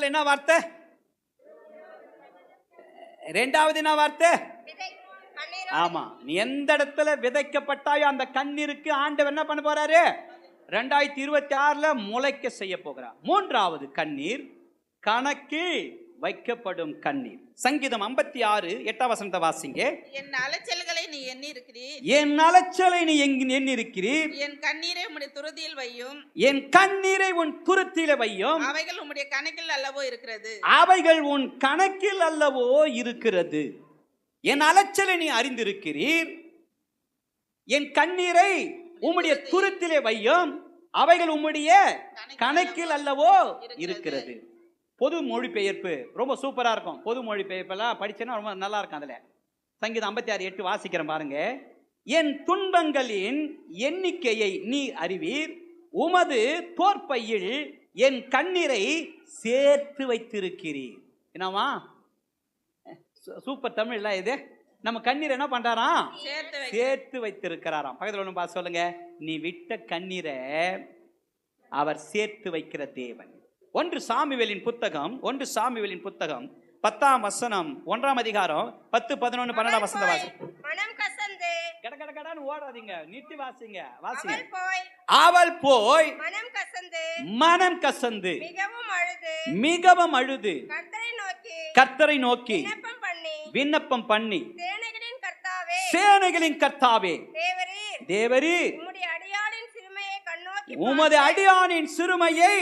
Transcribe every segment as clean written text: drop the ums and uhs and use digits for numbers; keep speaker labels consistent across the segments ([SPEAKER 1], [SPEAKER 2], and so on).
[SPEAKER 1] முதல்ல என்ன வார்த்தை? இரண்டாவது என்ன வார்த்தை? ஆமா, நீ எந்த இடத்துல விதைக்கப்பட்டாயோ அந்த கண்ணீருக்கு ஆண்டவர் என்ன பண்ண போறாரு? 2026 முளைக்க செய்ய போகிறார். மூன்றாவது கண்ணீர் கணக்கு வைக்கப்படும் கண்ணீர். சங்கீதம் 56:8 வாசிங்க.
[SPEAKER 2] என் அலைச்சல்களை நீ எண்ணி இருக்கிறீர்,
[SPEAKER 1] என் அலைச்சலை நீ எண்ணி இருக்கிறீர்,
[SPEAKER 2] என் கண்ணீரை உம்முடைய துருத்தியில் வையும்,
[SPEAKER 1] என் கண்ணீரை உன் துருத்தியில வையும்,
[SPEAKER 2] அவைகள் உம்முடைய கணக்கில் அல்லவோ இருக்கிறது,
[SPEAKER 1] அவைகள் உன் கணக்கில் அல்லவோ இருக்கிறது. என் அலைச்சலை நீ அறிந்திருக்கிறீர், என் கண்ணீரை உம்முடைய துருத்திலே வையும், அவைகள் உம்முடைய கணக்கில் அல்லவோ இருக்கிறது. பொது மொழிபெயர்ப்பு ரொம்ப சூப்பரா இருக்கும். பொது மொழிபெயர்ப்பெல்லாம் படிச்சேன்னா ரொம்ப நல்லா இருக்கும். அதுல சங்கீதம் 56:8 வாசிக்கிறேன் பாருங்க. என் துன்பங்களின் எண்ணிக்கையை நீ அறிவீர், உமது தோற்பையில் என் கண்ணீரை சேர்த்து வைத்திருக்கிறீர். என்னவா சூப்பர் தமிழ்ல இது. நம்ம கண்ணீர் என்ன பண்றாராம்? சேர்த்து வைத்திருக்கிறாராம். பக்கத்துல ஒண்ணு பார்த்து சொல்லுங்க. நீ விட்ட கண்ணீரை அவர் சேர்த்து வைக்கிற தேவன். 1 சாமுவேலின் புத்தகம் 10ஆம் வசனம் 1ஆம் அதிகாரம் 10, 11, 12 வசனம் வாசி. கடகடகடான்னு ஓடாதீங்க, நிறுத்தி வாசிங்க. அவள் போய் மனம் கசந்து மிகவும் அழுது கர்த்தரை நோக்கி விண்ணப்பம் பண்ணி, சேனைகளின் கர்த்தாவே தேவரீர் உமது அடியானின் சிறுமையை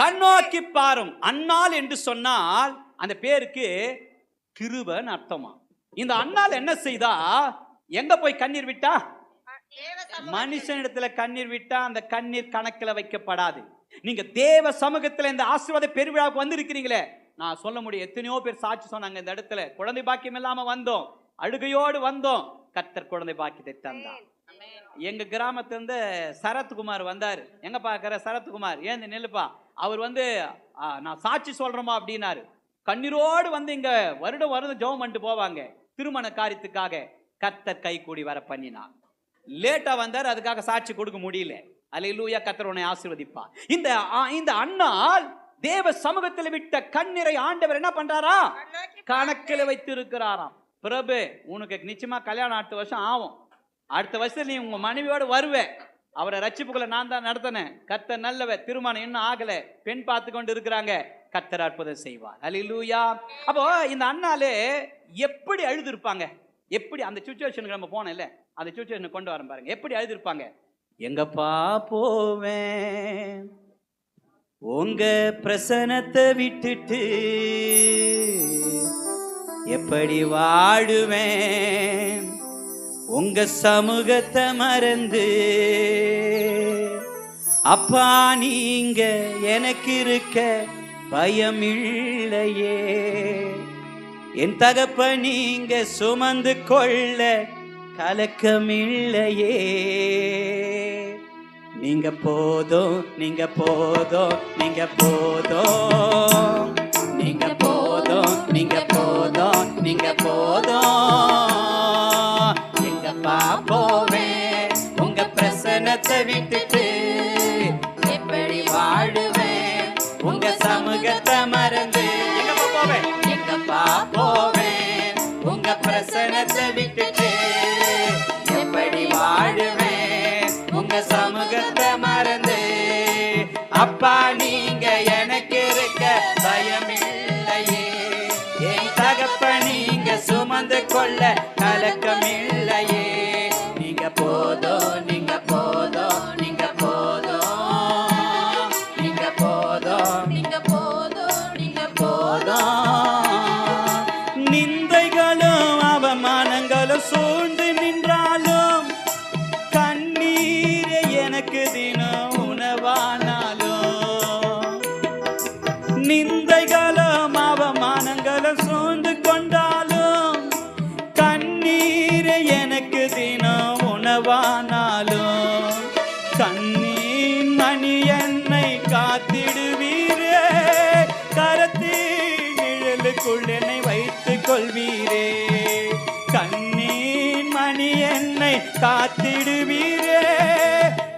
[SPEAKER 1] கண்ணோக்கி பாரும். அன்னாள் என்று சொன்னால் அந்த பேருக்கு கிருபைன்னு அர்த்தமா. இந்த அன்னாள் என்ன செய்தா? எங்க போய் கண்ணீர் விட்டா? மனுஷனிடத்துல கண்ணீர் விட்டா அந்த கண்ணீர் கணக்கில் வைக்கப்படாது. நீங்க தேவ சமூகத்துல இந்த ஆசீர்வாத பெருவிழாவுக்கு வந்திருக்கிறீங்களே, நான் சொல்ல முடியும் எத்தனையோ பேர் சாட்சி சொன்னாங்க. இந்த இடத்துல குழந்தை பாக்கியம் இல்லாம வந்தோம், அழுகையோடு வந்தோம், கர்த்தர் குழந்தை பாக்கியத்தை தந்தார். எங்க கிராமத்திலிருந்து சரத்குமார் வந்தார். எங்க பாக்குற சரத்குமார், ஏன் நெல்லுப்பா, அவர் நான் சாட்சி சொல்றோமா அப்படின்னாரு. கண்ணீரோடு இங்க வருடம் ஜெபம் பண்ணிட்டு போவாங்க திருமண காரியத்துக்காக. கர்த்தர் கை கூடி வர பண்ணினார். லேட்டா வந்தார், அதுக்காக சாட்சி கொடுக்க முடியல. அல்லேலூயா, கர்த்தர் உன்னை ஆசீர்வதிப்பா. இந்த அண்ணால் தேவ சமூகத்தில் விட்ட கண்ணீரை ஆண்டவர் என்ன பண்றாரா? கணக்கில் வைத்து இருக்கிறாராம். பிரபு, உனக்கு நிச்சயமா கல்யாணம் அடுத்த வருஷம் ஆகும். அடுத்த வருஷத்துல நீ உங்க மனைவியோடு வருவே. அவரை ரட்சிப்புக்குள்ள நான் தான் நடத்தினேன். கர்த்தர் நல்லவ. திருமணம் இன்னும் ஆகல, பெண் பார்த்து கொண்டு இருக்கிறாங்க. கர்த்தர் அற்புதம் செய்வார். அல்லேலூயா. அப்போ இந்த அண்ணாலே எப்படி அழுதுருப்பாங்க? எப்படி அந்த சிச்சுவேஷனுக்கு நம்ம போனோம் இல்ல, அந்த சிச்சுவேஷனுக்கு கொண்டு வர பாருங்க. எப்படி அழுதுருப்பாங்க? எங்கப்பா போவேன் உங்க பிரசனத்தை விட்டுட்டு, எப்படி வாழுவேன் உங்க சமூகத்தை மறந்து, அப்பா நீங்க எனக்கு இருக்க பயம் இல்லையே, என் தகப்ப நீங்க சுமந்து கொள்ள கலக்கம் இல்லையே, நீங்க போதும் நீங்க போதும் நீங்க போதும் நீங்க போதும் நீங்க போதும் நீங்க போதும், எங்கப்பா போவேன் உங்க பிரசன்னத்தை விட்டுட்டு, எப்படி வாழுவேன் உங்க சமூகத்தை மறந்து, எங்கப்பா போவேன் எங்கப்பா போவேன் உங்க பிரசன்னத்தை விட்டுட்டு, எப்படி வாழுவேன் உங்க சமூகத்தை மறந்து, அப்பா நீங்க எனக்கு இருக்க பயம் இல்லையே, என் தகப்ப நீங்க சுமந்து கொள்ள கலக்கம் இல்லையே, நீங்க போதும் நீங்க போதும் நீங்க போதும் நீங்க போதும் நீங்க போதும் நீங்க போதும். நிந்தைகளும் அவமானங்களும் சூழ்ந்து நின்றாலும், கண்ணீரே எனக்கு தினம் உணவானாலும், நிந்தைகளும் அவமானங்களும் சூழ்ந்து கொண்டாலும், கண்ணீரே எனக்கு தினம் உணவானாலும், கண்ணீர் மணி என்னை காத்திடுவீரே, கரத்தின் நிழலுக்குள் என்னை வைத்துக் கொள்வீரே, கண்ணீர் மணி என்னை காத்திடுவீரே,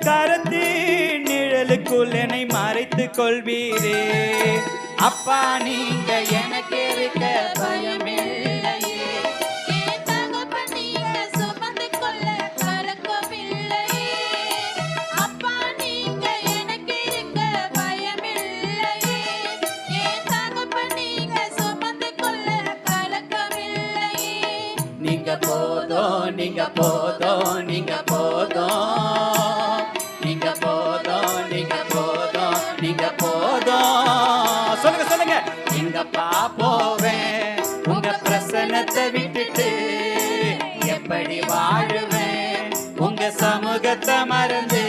[SPEAKER 1] கரத்தின் நிழலுக்குள் என்னை மறைத்துக் கொள்வீரே, அப்பா நீங்க எனக்கு இருக்க பயமில்லையே.
[SPEAKER 3] என் தகப்பன் நீங்க சுமந்து கொள்ள கலக்கமில்லையே. அப்பா நீங்க எனக்கு இருக்க பயமில்லையே. என் தகப்பன் நீங்க சுமந்து கொள்ள கலக்கமில்லையே.
[SPEAKER 1] நீங்க போதும், நீங்க போதும், நீங்க போதும், நீங்க போதும், நீங்க போதும், நீங்க போதும். சொல்லுங்க சொல்லுங்க. எங்கப்பா போவேன் உங்க பிரசன்னத்தை விட்டுட்டு, எப்படி வாழுவேன் உங்க சமூகத்தை மறந்து.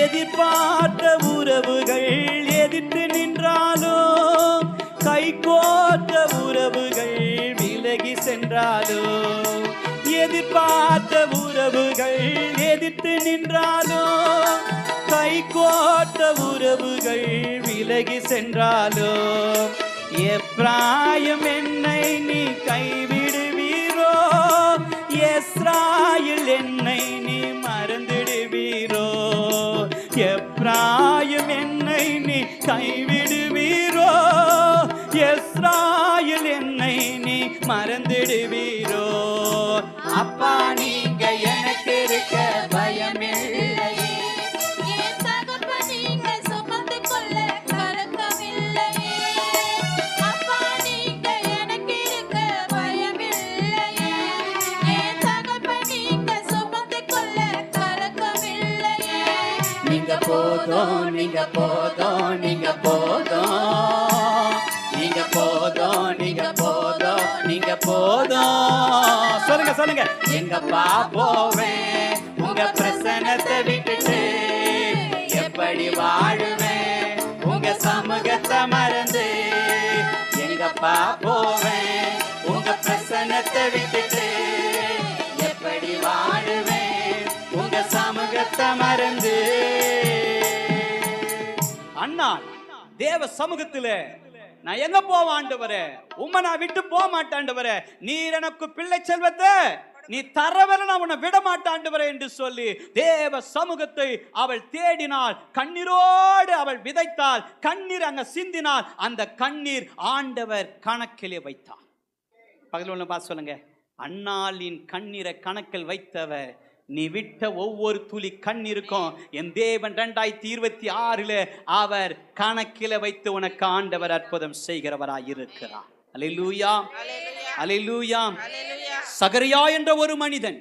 [SPEAKER 1] எதிர்பார்த்த உறவுகள் எதிர்த்து நின்றாலும், கை கோர்த்த உறவுகள் விலகி சென்றாலும், எதிர்பார்த்த உறவுகள் எதிர்த்து நின்றாலும், கை கோர்த்த உறவுகள் விலகி சென்றாலும், எப்ராயிம் என்னை நீ கைவிடுவீரோ, எஸ்ராயேல் என்னை நீ மறந்துடுவீரோ. எப்ராயிம் என்னை நீ கைவிடுவீரோ, எஸ்ராயேல் என்னை நீ மறந்துடுவீரோ. அப்பா நீங்க எனக்கு இருக்க பயமில்லையே.
[SPEAKER 3] என் தகப்பன் நீங்க சுமந்து கொள்ள கலக்கமில்லையே. அப்பா நீங்க எனக்கு இருக்க பயமில்லையே. என் தகப்பன் நீங்க சுமந்து கொள்ள கலக்கமில்லையே.
[SPEAKER 1] நீங்க போதும், நீங்க போதும், நீங்க போதும், நீங்க போதும், நீங்க போதும், நீங்க போதும். சொல்லுங்க சொல்லுங்க. எங்கப்பா போவேன் உங்க பிரசன்னத்தை விட்டுட்டு, எப்படி வாழுவேன் உங்க சமூகத்தை மறந்து. எங்கப்பா போவேன் உங்க பிரசன்னத்தை விட்டுட்டு, எப்படி வாழுவேன் உங்க சமூகத்தை மறந்து. அண்ணா தேவ சமூகத்துல நான் எங்க போவேன் ஆண்டவரே, உம்மை நான் விட்டு போக மாட்டேன் ஆண்டவரே. நீர் எனக்கு பிள்ளை செல்வத்தை நீ தரவர நான் உன்னை விட மாட்டேன் ஆண்டவரே என்று சொல்லி தேவ சமூகத்தை அவள் தேடினாள். கண்ணீரோடு அவள் விதைத்தாள். கண்ணீர் அங்க சிந்தினாள். அந்த கண்ணீர் ஆண்டவர் கணக்கிலே வைத்தார். பகல் ஒண்ணு பார்த்து சொல்லுங்க. அன்னாளின் கண்ணீரை கணக்கில் வைத்தவர், நீ விட்ட ஒவ்வொரு துளி கண்ணீருக்கும் என் தேவன் 2026 அவர் கணக்கில வைத்து உனக்கு ஆண்டவர் அற்புதம் செய்கிறவராய் இருக்கிறார். அல்லேலூயா, அல்லேலூயா. சகரியா என்ற ஒரு மனிதன்,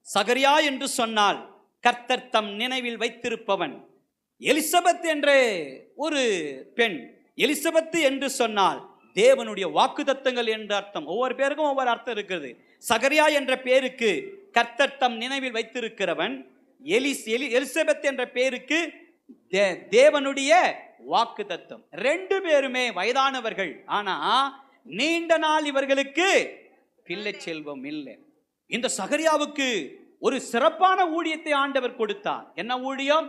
[SPEAKER 1] சகரியா என்று சொன்னால் கர்த்தர் தம் நினைவில் வைத்திருப்பவன். எலிசபெத் என்ற ஒரு பெண், எலிசபெத் என்று சொன்னால் தேவனுடைய வாக்குத்தத்தங்கள் என்ற அர்த்தம். ஒவ்வொரு பேருக்கும் ஒவ்வொரு அர்த்தம் இருக்கிறது. சகரியா என்ற பேருக்கு கர்த்தர் தம் நினைவில் வைத்திருக்கிறவன். எலிசபெத் என்ற பேருக்கு தேவனுடைய வாக்குத்தத்தம். ரெண்டு பேருமே வயதானவர்கள். ஆனா நீண்ட நாள் இவர்களுக்கு பிள்ளை செல்வம் இல்லை. இந்த சகரியாவுக்கு ஒரு சிறப்பான ஊழியத்தை ஆண்டவர் கொடுத்தார். என்ன ஊழியம்?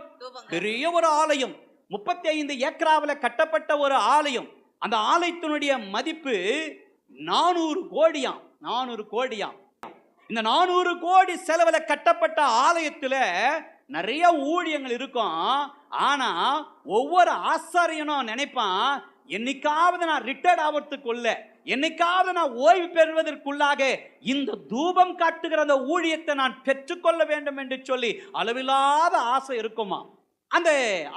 [SPEAKER 1] பெரிய ஒரு ஆலயம், 35 ஏக்கராவில் கட்டப்பட்ட ஒரு ஆலயம். அந்த ஆலயத்தினுடைய மதிப்பு 400 கோடியாம். 400 கோடியாம். இந்த 400 கோடி செலவுல கட்டப்பட்ட ஆலயத்துல நிறைய ஊழியங்கள் இருக்கும். ஆனா ஒவ்வொரு ஆசாரியனும் நினைப்பான், என்னைக்காவது நான் ரிட்டையர்ட் ஆகிறதுக்குள்ள, என்னைக்காவது நான் ஓய்வு பெறுவதற்குள்ளாக இந்த தூபம் காட்டுகிற அந்த ஊழியத்தை நான் பெற்றுக்கொள்ள வேண்டும் என்று சொல்லி அளவில்லாத ஆசை இருக்குமா. அந்த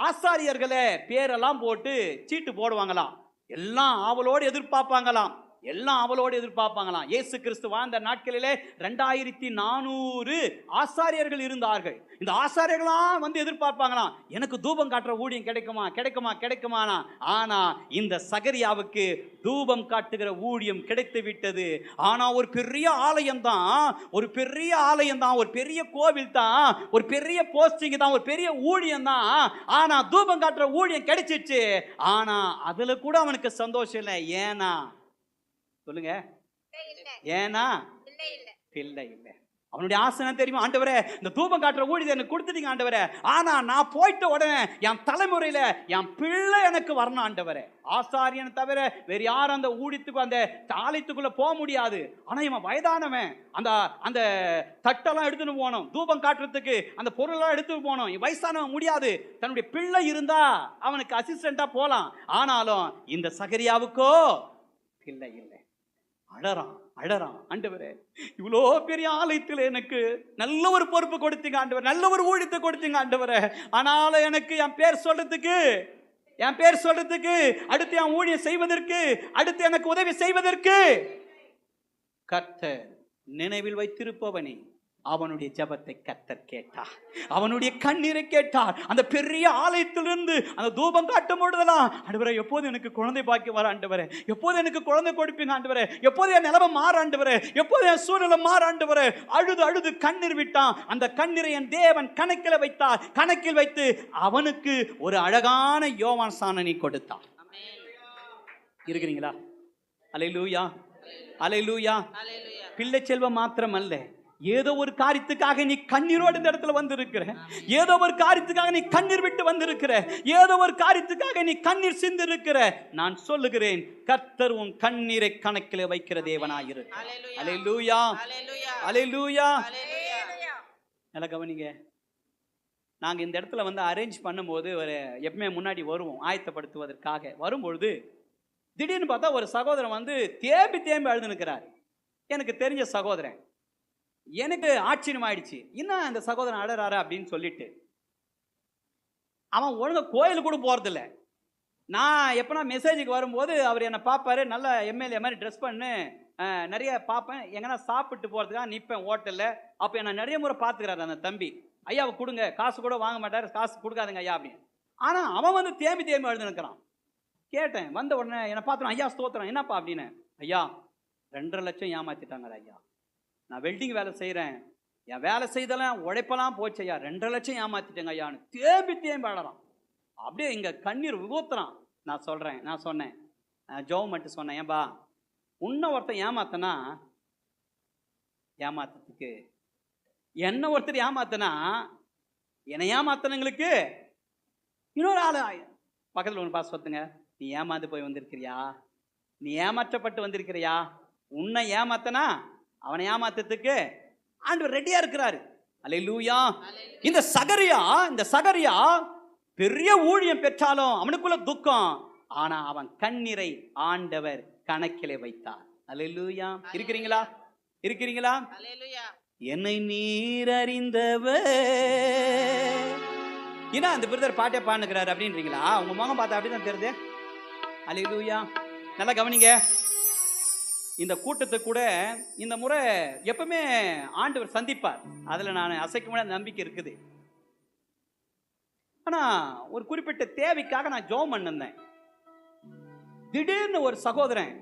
[SPEAKER 1] ஆசாரியர்களை பேரெல்லாம் போட்டு சீட்டு போடுவாங்களாம். எல்லாம் அவளோடு எதிர்பார்ப்பாங்களாம். எல்லாம் அவளோடு எதிர்பார்ப்பாங்களாம். இயேசு கிறிஸ்து வாழ்ந்த நாட்களிலே 2400 ஆசாரியர்கள் இருந்தார்கள். இந்த ஆசாரியர்களாம் வந்து எதிர்பார்ப்பாங்களாம், எனக்கு தூபம் காட்டுற ஊழியம் கிடைக்குமா கிடைக்குமா கிடைக்குமானா. ஆனா இந்த சகரியாவுக்கு தூபம் காட்டுகிற ஊழியம் கிடைத்து விட்டது. ஆனா ஒரு பெரிய ஆலயம் தான், ஒரு பெரிய ஆலயம் தான், ஒரு பெரிய கோவில் தான், ஒரு பெரிய போஸ்டிங் தான், ஒரு பெரிய ஊழியம் தான். ஆனா தூபம் காட்டுற ஊழியம் கிடைச்சிச்சு. ஆனா அதுல கூட அவனுக்கு சந்தோஷம் இல்லை. ஏனா சொல்லுங்க, ஏனா பிள்ளை இல்லை. அவனுடைய ஆசை என்ன தெரியுமா? ஆண்டவரே, இந்த தூபம் காட்டுற ஊழியத்தை எனக்கு கொடுத்துட்டீங்க ஆண்டவரே, ஆனா நான் போயிட்ட உடனே என் தலைமுறையில என் பிள்ளை எனக்கு வரணும் ஆண்டவரே. ஆசாரியனை தவிர வேற யாரும் அந்த ஊழியத்துக்கு அந்த ஆலயத்துக்குள்ள போக முடியாது. ஆனா இவன் வயதானவன், அந்த அந்த தட்டெல்லாம் எடுத்துட்டு போகணும், தூபம் காட்டுறதுக்கு அந்த பொருளெல்லாம் எடுத்துட்டு போகணும். வயசானவன் முடியாது. தன்னுடைய பிள்ளை இருந்தா அவனுக்கு அசிஸ்டண்டா போலாம். ஆனாலும் இந்த சகரியாவுக்கோ பிள்ளை இல்லை. அழறான் அழறான், ஆண்டவரே இவ்வளோ பெரிய ஆலயத்தில் எனக்கு நல்ல ஒரு பொறுப்பு கொடுத்தீங்க ஆண்டவர், நல்ல ஒரு ஊழியத்தை கொடுத்தீங்க ஆண்டவரே, ஆனாலும் எனக்கு என் பேர் சொல்றதுக்கு அடுத்து என் ஊழியம் செய்வதற்கு, அடுத்து எனக்கு உதவி செய்வதற்கு கர்த்தர் நினைவில் வைத்திருப்பவனே, அவனுடைய ஜெபத்தை கர்த்தர் கேட்டார், அவனுடைய கண்ணீரை கேட்டார். அந்த பெரிய ஆலயத்திலிருந்து அந்த தூபம் காட்டும் பொழுதெல்லாம், ஆண்டவரே எப்போது எனக்கு குழந்தை பாக்கி வர ஆண்டவரே, எப்போது எனக்கு குழந்தை கொடுப்பீங்க ஆண்டவரே, எப்போது என் நிலைமை மாற ஆண்டவரே, எப்போது என் சூழ்நிலை மாற ஆண்டவரே, அழுது அழுது கண்ணீர் விட்டான். அந்த கண்ணீரை என் தேவன் கணக்கில் வைத்தார். கணக்கில் வைத்து அவனுக்கு ஒரு அழகான யோவான் சானனை கொடுத்தார். இருக்கிறீங்களா? அல்லேலூயா, அல்லேலூயா. பிள்ளை செல்வம் மாத்திரம் அல்ல, ஏதோ ஒரு காரியத்துக்காக நீ கண்ணீரோடு இந்த இடத்துல வந்திருக்கிற, ஏதோ ஒரு காரியத்துக்காக நீ கண்ணீர் விட்டு வந்திருக்கிற, ஏதோ ஒரு காரியத்துக்காக நீ கண்ணீர் சிந்திருக்கிற, நான் சொல்லுகிறேன், கர்த்தர் உன் கண்ணீரை கணக்கில் வைக்கிற தேவனாயிரு. அல்லேலூயா, அல்லேலூயா. நல்லா கவனிங்க. நாங்க இந்த இடத்துல வந்து அரேஞ்ச் பண்ணும்போது ஒரு எப்பவுமே முன்னாடி வருவோம் ஆயத்தப்படுத்துவதற்காக. வரும்பொழுது திடீர்னு பார்த்தா ஒரு சகோதரன் வந்து தேம்பி அழுது நிற்கிறார். எனக்கு தெரிஞ்ச சகோதரன். எனக்கு ஆச்சரியம் ஆயிடுச்சு, இன்னும் அந்த சகோதரன் அழறாரா அப்படின்னு சொல்லிட்டு. அவன் ஒழுங்கா கோயிலுக்கு கூட போறதில்ல. நான் எப்பனா மெசேஜுக்கு வரும்போது அவர் என்னை பார்ப்பாரு, நல்ல எம்எல்ஏ மாதிரி ட்ரெஸ் பண்ணு, நிறைய பார்ப்பேன், எங்கன்னா சாப்பிட்டு போகிறதுக்காக நிற்பேன் ஹோட்டலில். அப்போ என்னை நிறைய முறை பார்த்துக்கிறாரு அந்த தம்பி. ஐயாவை கொடுங்க, காசு கூட வாங்க மாட்டார், காசு கொடுக்காதுங்க ஐயா அப்படின்னு. ஆனால் அவன் வந்து தேம்பி எழுந்து நிற்கிறான். கேட்டேன், வந்த உடனே என்னை பார்த்தோம், ஐயா ஸ்தோத்திரம், என்னப்பா அப்படின்னு. ஐயா 2.5 லட்சம் ஏமாற்றிட்டாங்களா ஐயா, நான் வெல்டிங் வேலை செய்கிறேன், என் வேலை செய்தெல்லாம் உழைப்பெல்லாம் போச்சு ஐயா, 2.5 லட்சம் ஏமாற்றிட்டேங்க ஐயான்னு தேம்பி அழறான். அப்படியே இங்கே கண்ணீர் விபூத்துறான். நான் சொன்னேன் ஜோம் மட்டும் சொன்னேன், ஏன்பா உன்னை ஒருத்தன் ஏமாத்தனா, ஏமாத்தத்துக்கு என்ன ஒருத்தர் ஏமாத்தனா, என்னை ஏமாத்தனங்களுக்கு இன்னொரு ஆள் பக்கத்தில் ஒன்று பாஸ் சொத்துங்க, நீ ஏமாந்து போய் வந்திருக்கிறியா, நீ ஏமாற்றப்பட்டு வந்திருக்கிறியா, உன்னை ஏமாத்தனா அவனை ஏமாத்தத்துக்கு ஆண்டவர் ரெடியா இருக்கிறாரு. அல்லேலூயா. இந்த சகரியா பெரிய ஊழியம் பெற்றாலும் அவனுக்குள்ள துக்கம், ஆனா அவன் கண்ணீரை ஆண்டவர் கணக்கிலே வைத்தார். அல்லேலூயா. இருக்கிறீங்களா? என்னை நீர் அறிந்தவர். ஏன்னா அந்த பிரதர் பாட்டே பாடுகிறாரு அப்படின்றீங்களா? உங்க முகம் பார்த்தா அப்படிதான் தெரியுது. அல்லேலூயா. நல்லா கவனிங்க. இந்த கூட்டத்தை கூட இந்த முறை எப்பவுமே ஆண்டவர் சந்திப்பார், அதுல நான் அசைக்க முடியாத நம்பிக்கை இருக்குது. ஆனா ஒரு குறிப்பிட்ட தேவைக்காக நான் ஜெபம் பண்ணிருந்தேன். திடீர்னு ஒரு சகோதரன்,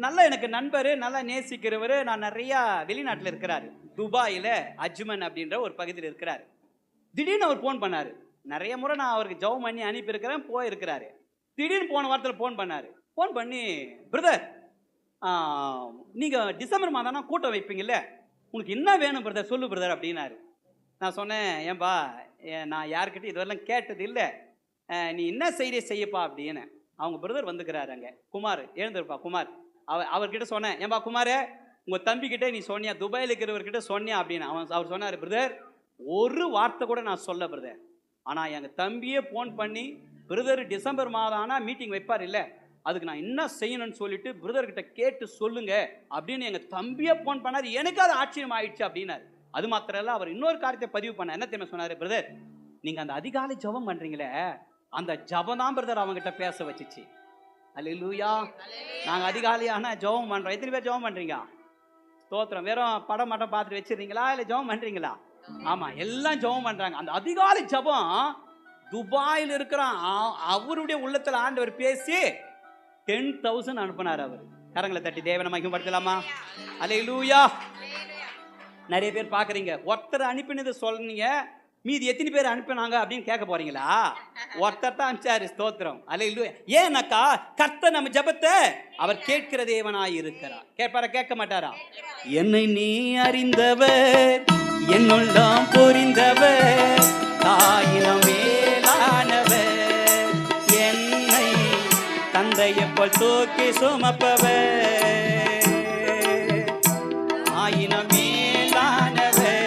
[SPEAKER 1] நல்ல எனக்கு நண்பர், நல்லா நேசிக்கிறவர், நான் நிறைய வெளிநாட்டில் இருக்கிறாரு, துபாயில அஜ்மன் அப்படின்ற ஒரு பகுதியில் இருக்கிறாரு. திடீர்னு அவர் போன் பண்ணாரு. நிறைய முறை நான் அவருக்கு ஜெபம் பண்ணி அனுப்பியிருக்கிறேன், போயிருக்கிறாரு. திடீர்னு போன வாரத்தில் போன் பண்ணாரு. போன் பண்ணி, பிரதர் நீங்கள் டிசம்பர் மாதம்னா கூட்டம் வைப்பீங்கல்ல, உனக்கு என்ன வேணும் பிரதர் சொல்லு பிரதர் அப்படின்னாரு. நான் சொன்னேன், ஏன்பா நான் யாருக்கிட்டையும் இதுவரெல்லாம் கேட்டது இல்லை, நீ என்ன செய்தியை செய்யப்பா அப்படின்னு. அவங்க பிரதர் வந்துக்கிறாரு அங்கே, குமார் எழுந்திருப்பா குமார். அவர்கிட்ட சொன்னேன், ஏன்பா குமாரே உங்கள் தம்பிக்கிட்டே நீ சொன்னியா, துபாயில் இருக்கிறவர்கிட்ட சொன்னியா அப்படின்னு. அவர் சொன்னார், பிரதர் ஒரு வார்த்தை கூட நான் சொல்ல பிரதர், ஆனால் எங்கள் தம்பியே ஃபோன் பண்ணி பிரதர் டிசம்பர் மாதம் ஆனால் மீட்டிங் வைப்பார் இல்லை, அதுக்கு நான் என்ன செய்யணும்னு சொல்லிட்டு பிரதர்கிட்ட கேட்டு சொல்லுங்க அப்படின்னு எங்கள் தம்பியே ஃபோன் பண்ணார். எனக்கு அது ஆச்சரியம் ஆயிடுச்சு அப்படின்னாரு. அது மாத்திரம் இல்லை, அவர் இன்னொரு காரியத்தை பதிவு பண்ண. என்ன தெரியுமா சொன்னார், பிரதர் நீங்கள் அந்த அதிகாலை ஜெபம் பண்ணுறீங்களே, அந்த ஜெபம் தான் பிரதர் அவங்ககிட்ட பேச வச்சிச்சு. அல்லேலூயா. நாங்கள் அதிகாலை ஆனால் ஜெபம் பண்ணுறோம். எத்தனை பேர் ஜெபம் பண்ணுறீங்க? ஸ்தோத்திரம். வெறும் படம் மட்டும் பார்த்துட்டு வச்சிருந்தீங்களா இல்லை ஜெபம் பண்ணுறீங்களா? ஆமாம், எல்லாம் ஜெபம் பண்ணுறாங்க. அந்த அதிகாலை ஜெபம் துபாயில் இருக்கிறான், அவருடைய உள்ளத்தில் ஆண்டவர் பேசி 10,000 அனுப்பினார். அவர் கரங்களை தட்டி தேவனை மகிமைப்படுத்தலாமா? அல்லேலூயா. நிறைய பேர் பார்க்குறீங்க, ஒருத்தர் அனுப்பினது சொன்னீங்க, மீதி எத்தனை பேர் அனுப்பினாங்க அப்படின்னு கேட்க போறீங்களா? ஒருத்தர் தான் அனுப்பிச்சாரு. ஸ்தோத்திரம். அல்லேலூயா. ஏன்னாக்கா கர்த்தர் நம்ம ஜெபத்தை அவர் கேட்கிற தேவனாய் இருக்கிறார். கேட்பாரா? கேட்க மாட்டாரா? என்னை நீ அறிந்தவர், என்னுள்ளம் புரிந்தவர் தாயினம் மேலானவர் என்னை தந்தையை போல் தூக்கி சுமப்பவர் ஆயினம் மேலானவர்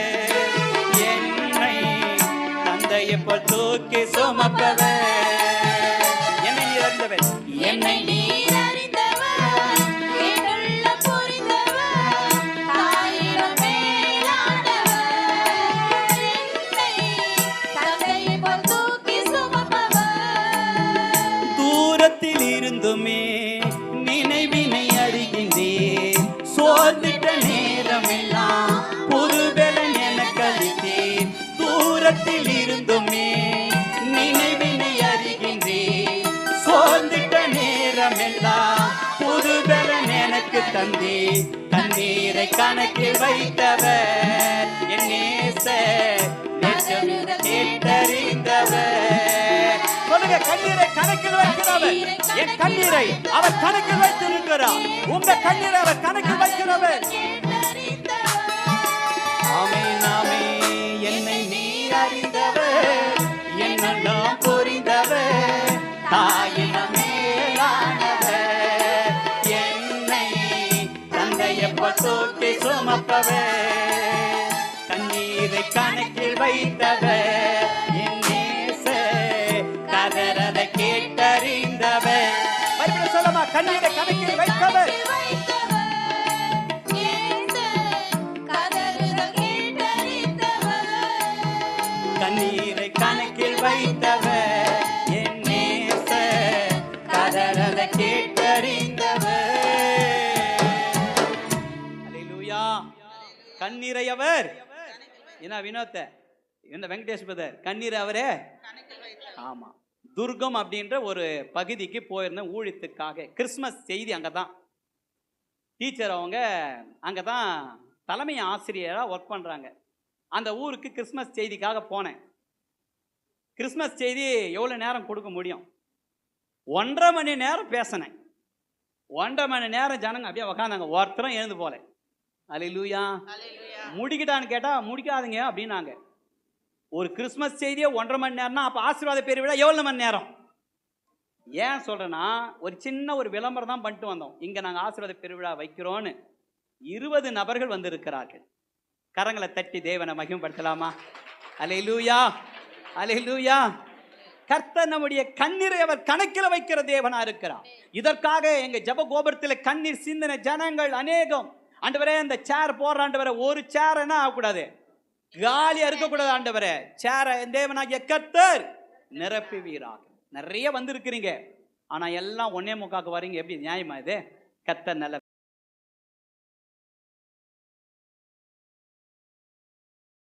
[SPEAKER 1] என்னை தந்தையை போல் தூக்கி சுமப்பவர் என்னை நிறைந்தவர்
[SPEAKER 3] என்னை நீர் அறிந்தவர், என்னுள்ள புரிந்தவர், தாயிடம் மேலானவர், என்னை தந்தையைப் போல் தூக்கி சுமப்பவர்.
[SPEAKER 1] தூரத்தில் இருந்துமே நினைவினை அறிகின்றேன் சோர்ந்திட்ட நேரமெல்லாம் புதுபலன் எனக்கு அளித்தேன் தூரத்தில் இருந்துமே நினைவினை அறிகின்றேன் சோர்ந்திட்ட நேரமெல்லாம் புதுபலன் எனக்கு தந்தே கண்ணீரை கணக்கில் வைத்தவர் என் நேசர் நேசமுடன் கேட்டறிந்தவர் சொல்லுங்க கண்ணீரை கணக்கில் வைக்கிறவர் என் கண்ணீரை அவர் கணக்கில் வைத்திருக்கிறார் உங்க கண்ணீரை அவர் கணக்கில் வைக்கிறவர் ஆமென் ஆமென் என்னை நீர் அறிந்தவர் என்னெல்லாம் புரிந்தவர் தாயின மேலானவர் என்னை தந்தையை போல் தூக்கி சுமப்பவர் கண்ணீரை கணக்கில் வைத்தவர் என் நேசர் கதறலை கேட்டறிந்தவர் மறுபடியும் சொல்லமா கண்ணீரை கணக்கில் வைத்தவர் கண்ணீரை கணக்கில் வைத்தவர் என் நேசர் கதறலை கேட்டறிந்தவர் அல்லேலூயா கண்ணீரை அவர் என்ன வினோத்த என்ன வெங்கடேஷ் பிரதர் கண்ணீரை அவரே ஆமா துர்கம் அப்படின்ற ஒரு பகுதிக்கு போயிருந்தேன் ஊழியத்துக்காக கிறிஸ்மஸ் செய்தி அங்கதான் டீச்சர் அவங்க அங்கதான் தலைமை ஆசிரியராக ஒர்க் பண்றாங்க அந்த ஊருக்கு கிறிஸ்மஸ் செய்திக்காக போனேன் கிறிஸ்மஸ் செய்தி எவ்வளோ நேரம் கொடுக்க முடியும் 1.5 மணி நேரம் பேசினேன் 1.5 மணி நேரம் ஜனங்க அப்படியே உக்காந்தாங்க ஒருத்தரும் எழுந்து போல அல்லேலூயா முடிக்கிட்டான்னு கேட்டால் முடிக்காதுங்க அப்படின்னாங்க ஒரு கிறிஸ்மஸ் செய்தியே 1.5 மணி நேரம்னா அப்போ ஆசீர்வாத பெருவிழா எவ்வளோ மணி நேரம் ஏன் சொல்கிறேன்னா ஒரு சின்ன ஒரு விளம்பரம் தான் பண்ணிட்டு வந்தோம் இங்கே நாங்கள் ஆசீர்வாத பெருவிழா வைக்கிறோன்னு 20 நபர்கள் வந்திருக்கிறார்கள் கரங்களை தட்டி தேவனை மகிமைப்படுத்தலாமா அல்லேலூயா அல்லேலூயா கர்த்தர் நம்முடைய கண்ணீரை அவர் கணக்கில் வைக்கிற தேவனா இருக்கிறார் இதற்காக எங்க ஜெப கோபுரத்தில் கண்ணீர் சிந்தின ஜனங்கள் அநேகம் ஆண்டவரே அந்த சேர் போடுற ஆண்டவரே ஒரு சேர் என்ன ஆகக்கூடாது காலியா இருக்கக்கூடாது ஆண்டவரே சேரை தேவனாகிய கர்த்தர் நிரப்புவீராக நிறைய வந்திருக்கிறீங்க ஆனா எல்லாம் 1.25 வரீங்க எப்படி நியாயமா இது கர்த்தர் நல்ல